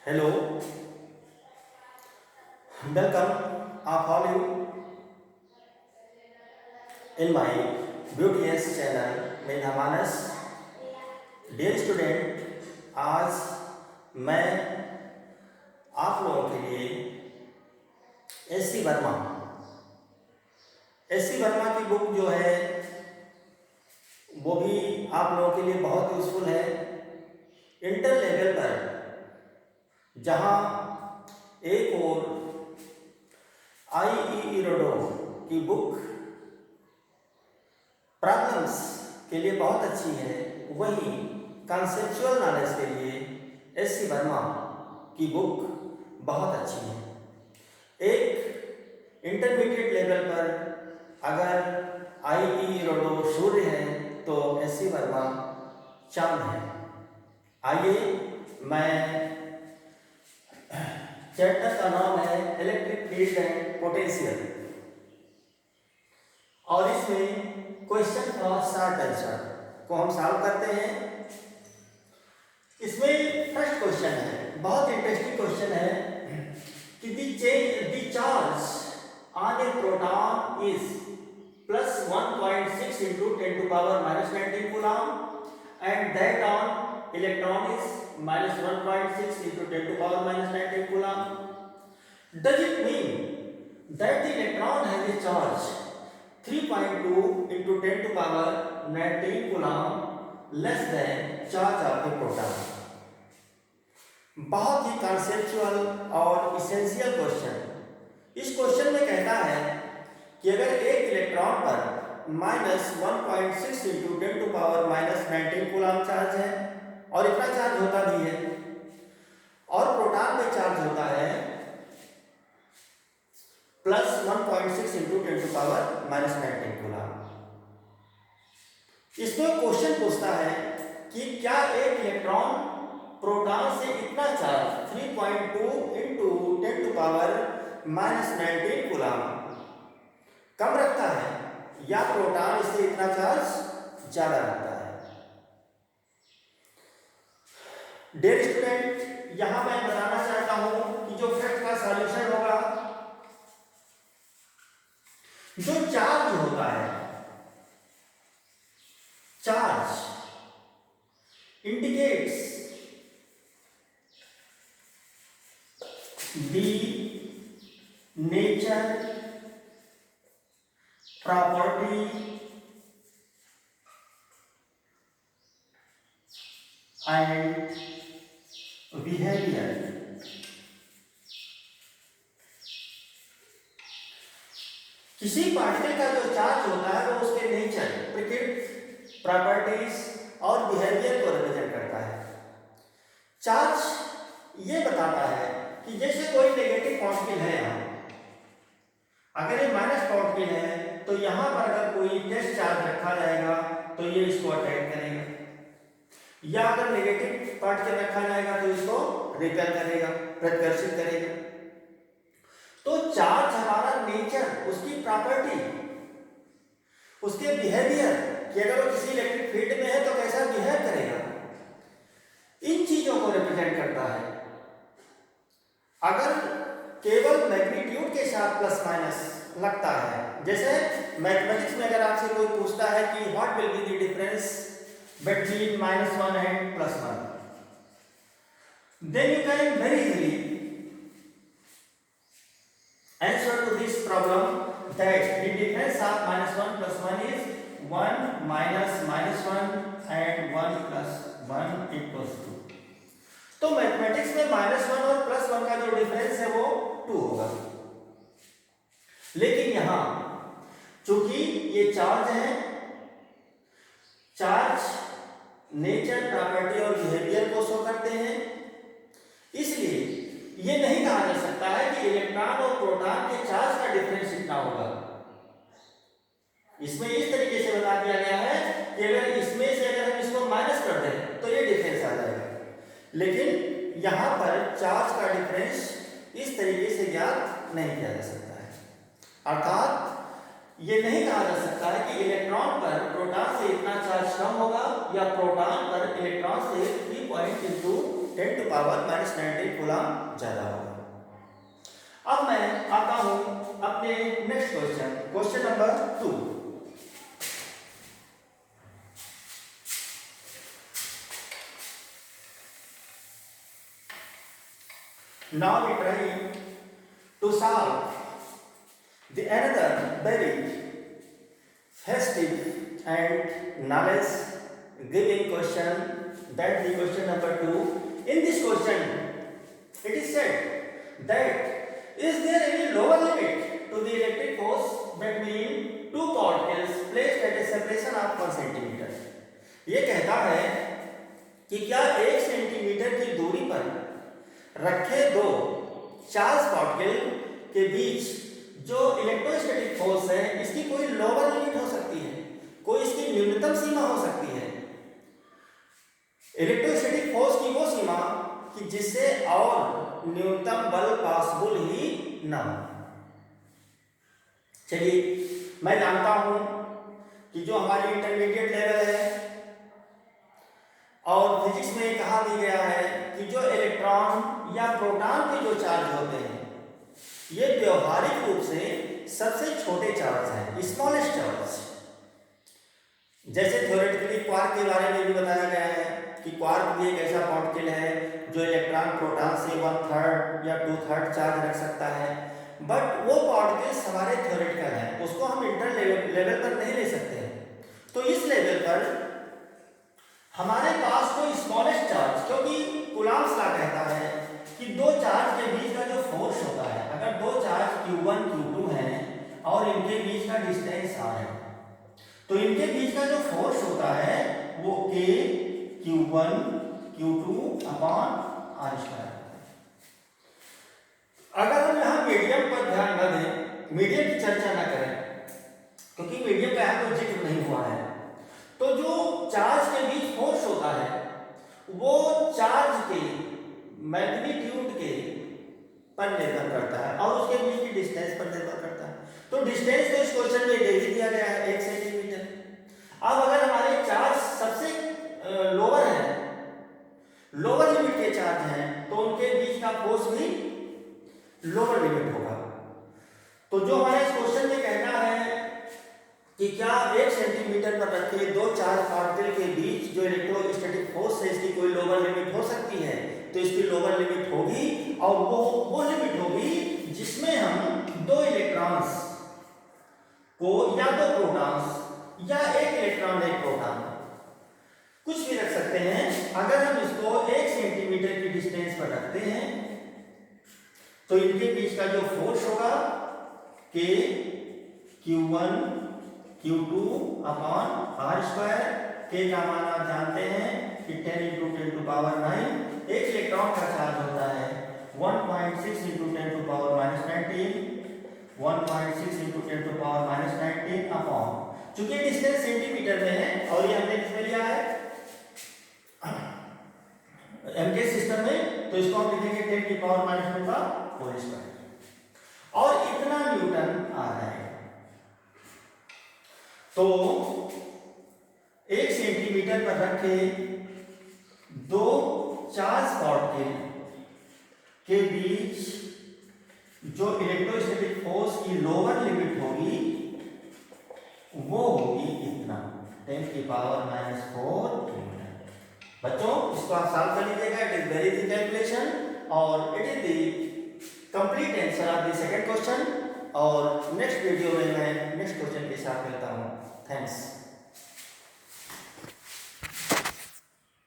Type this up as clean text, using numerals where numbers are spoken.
Hello, welcome all you in my beauteous channel Medha Manas. Dear student, आज मैं आप लोगों के लिए एस सी वर्मा की बुक जो है वो भी आप लोगों के लिए बहुत यूजफुल है। इंटर लेवल पर जहाँ एक और आई रोडो की बुक प्रॉब्लम्स के लिए बहुत अच्छी है, वहीं कॉन्सेप्चुअल नॉलेज के लिए एस सी वर्मा की बुक बहुत अच्छी है। एक इंटरमीडिएट लेवल पर अगर आई रोडो सूर्य है तो एस सी वर्मा चांद है। आइए, मैं चैप्टर का नाम है इलेक्ट्रिक फील्ड एंड पोटेंशियल और इसमें क्वेश्चन फॉर शॉर्ट आंसर को हम सॉल्व करते हैं। इसमें फर्स्ट क्वेश्चन है, बहुत इंटरेस्टिंग क्वेश्चन है कि the charge on A proton is plus 1.6 into 10 to power minus 19 coulomb and that on electron is minus 1.6 into 10 to power minus 19 coulomb. Does it mean that the electron has a charge 3.2 into 10 to power 19 coulomb less than charge of a proton? बहुत ही conceptual और essential question. इस question में कहता है कि अगर एक इलेक्ट्रॉन पर minus 1.6 into 10 to power minus 19 coulomb charge है और इतना चार्ज होता भी है, और प्रोटॉन में चार्ज होता है plus 1.6 into 10 to power minus 19 coulomb. इसमें क्वेश्चन पूछता है कि क्या एक इलेक्ट्रॉन प्रोटॉन से इतना charge 3.2 into 10 to power minus 19 coulomb कम रखता है या प्रोटॉन इससे इतना चार्ज ज्यादा रखता है। डियर स्टूडेंट, यहां मैं बताना चाहता हूं कि जो फैक्ट का सॉल्यूशन होगा, जो चार्ज होता है, charge indicates the nature, property and behavior किसी पार्टिकल का जो चार्ज होता है वो उसके नेचर, प्रॉपर्टीज और बिहेवियर को रिप्रेजेंट करता है। चार्ज ये बताता है कि जैसे कोई नेगेटिव पार्टिकल है, यहाँ अगर ये माइनस पार्टिकल है तो यहां पर अगर कोई टेस्ट चार्ज रखा जाएगा तो ये इसको अट्रैक्ट करेगा, या अगर नेगेटिव पार्टिकल रखा जाएगा तो इसको रिपेल करेगा, प्रतिकर्षित करेगा। तो चार्ज हमारा नेचर, उसकी प्रॉपर्टी, उसके बिहेवियर कि अगर वो किसी इलेक्ट्रिक फील्ड में है तो कैसा बिहेव करेगा, इन चीजों को रिप्रेजेंट करता है। अगर केवल मैग्नीट्यूड के साथ प्लस माइनस लगता है, जैसे मैथमेटिक्स में अगर आपसे कोई पूछता है कि what will be the difference between -1 and +1, then you can very easily answer to this problem that the difference of -1 + 1 is 1 minus -1 and 1 + 1 equals 2। तो मैथमेटिक्स में -1 और +1 का जो डिफरेंस है वो 2 होगा, लेकिन यहां चूंकि ये चार्ज है, चार्ज नेचर, प्रॉपर्टी और बिहेवियर को शो करते हैं, इसलिए ये नहीं कहा जा सकता है कि इलेक्ट्रॉन और प्रोटॉन के चार्ज का डिफरेंस इतना होगा। इसमें इस तरीके से बता दिया गया है कि अगर इसमें से अगर हम इसको माइनस कर दें तो ये डिफरेंस आ जाएगा, लेकिन यहां पर चार्ज का डिफरेंस इस तरीके से ज्ञात नहीं किया जा सकता है। अर्थात ये नहीं कहा जा सकता है कि इलेक्ट्रॉन पर प्रोटॉन से इतना चार्ज कम होगा या प्रोटॉन पर इलेक्ट्रॉन से 3 पॉइंट इंटू 10⁻⁻⁹ कूलम ज़्यादा होगा। अब मैं आता हूँ अपने next question number 2। Now we try to solve the another very festive and knowledge giving question, that the question number 2. In this question it is said that is there any lower limit to the electric force between two particles placed at a separation of 1 centimeter? ये कहता है कि क्या 1 centimetre की दूरी पर रखे दो चार्ज पार्टिकल के बीच जो इलेक्ट्रोस्टैटिक फोर्स है इसकी कोई लोअर लिमिट हो सकती है, कोई इसकी न्यूनतम सीमा हो सकती है। इलेक्ट्रोस्टैटिक फोर्स की वो सीमा कि जिससे और न्यूनतम बल पॉसिबल ही ना हो। चलिए, मैं जानता हूं कि जो हमारी इंटरमीडिएट लेवल है और फिजिक्स में कहा भी गया है कि जो इलेक्ट्रॉन या प्रोटॉन के जो चार्ज होते हैं ये व्यवहारिक रूप से सबसे छोटे चार्ज हैं, स्मॉलेस्ट चार्ज। जैसे थ्योरेटिकली क्वार्क के बारे में भी बताया गया है कि क्वार्क भी एक ऐसा पार्टिकल है जो इलेक्ट्रॉन प्रोटॉन से 1/3 या 2/3 चार्ज रख सकता है, बट वो पार्टिकल्स हमारे थ्योरेटिकल है, उसको हम इंटर लेवल पर नहीं ले सकते हैं। तो इस लेवल पर हमारे पास जो स्मॉलेस्ट चार्ज, क्योंकि कूलॉम्स लॉ कहता है कि दो चार्ज के बीच का जो फोर्स होता है, अगर दो चार्ज Q1 Q2 हैं और इनके बीच का डिस्टेंस r है, तो इनके बीच का जो फोर्स होता है वो K Q1 Q2 upon r²। अगर हम यहाँ मीडियम पर ध्यान न दें, मीडियम की चर्चा न करें क्योंकि मीडियम का यहाँ कोई जिक्र नहीं हुआ है, तो जो चार्ज के बीच फोर्स होता है वो चार्ज के मैग्नीट्यूड के पर निर्भर करता है और उसके बीच की डिस्टेंस पर निर्भर करता है। तो डिस्टेंस तो इस क्वेश्चन में दे दिया गया है 1 सेंटीमीटर। अब अगर हमारे चार्ज सबसे लोअर है, लोअर लिमिट के चार्ज हैं, तो उनके बीच का फोर्स भी लोअर लिमिट होगा। तो जो हमारे इस क्वेश्चन में कहना है कि क्या 1 सेंटीमीटर पर रखे दो चार्ज पार्टिकल के बीच जो इलेक्ट्रोस्टैटिक फोर्स है इसकी कोई लोअर लिमिट हो सकती है, तो इसकी लोअर लिमिट होगी और वो लिमिट होगी जिसमें हम दो इलेक्ट्रॉन्स को या दो प्रोटॉन्स या एक इलेक्ट्रॉन एक प्रोटॉन कुछ भी रख सकते हैं। अगर हम इसको 1 सेंटीमीटर की डिस्टेंस पर रखते हैं तो इनके बीच का जो फोर्स होगा K Q1 Q2 upon r²। K का मान आप जानते हैं कि 10 × 10⁹ एक इलेक्ट्रॉन का चार्ज होता है 1.6 × 10⁻⁹, 1.6 × 10⁻⁹ अपॉन, चूंकि डिस्टेंस सेंटीमीटर में है और ये हमने किसमें लिया है एमके सिस्टम में, तो इसको हम लिखेंगे 10⁻⁻² और इतना न्यूटन आ रहा है। तो 1 सेंटीमीटर पर रखे दो चार्ज पार्टिकल के बीच जो इलेक्ट्रोस्टैटिक फोर्स की लोअर लिमिट होगी वो होगी इतना 10⁻⁻⁴ न्यूटन। बच्चों, इसको आप सॉल्व कर लीजिएगा, it is very easy calculation और it is the complete answer of the second question. और नेक्स्ट वीडियो में मैं नेक्स्ट क्वेश्चन के साथ मिलता हूँ। थैंक्स।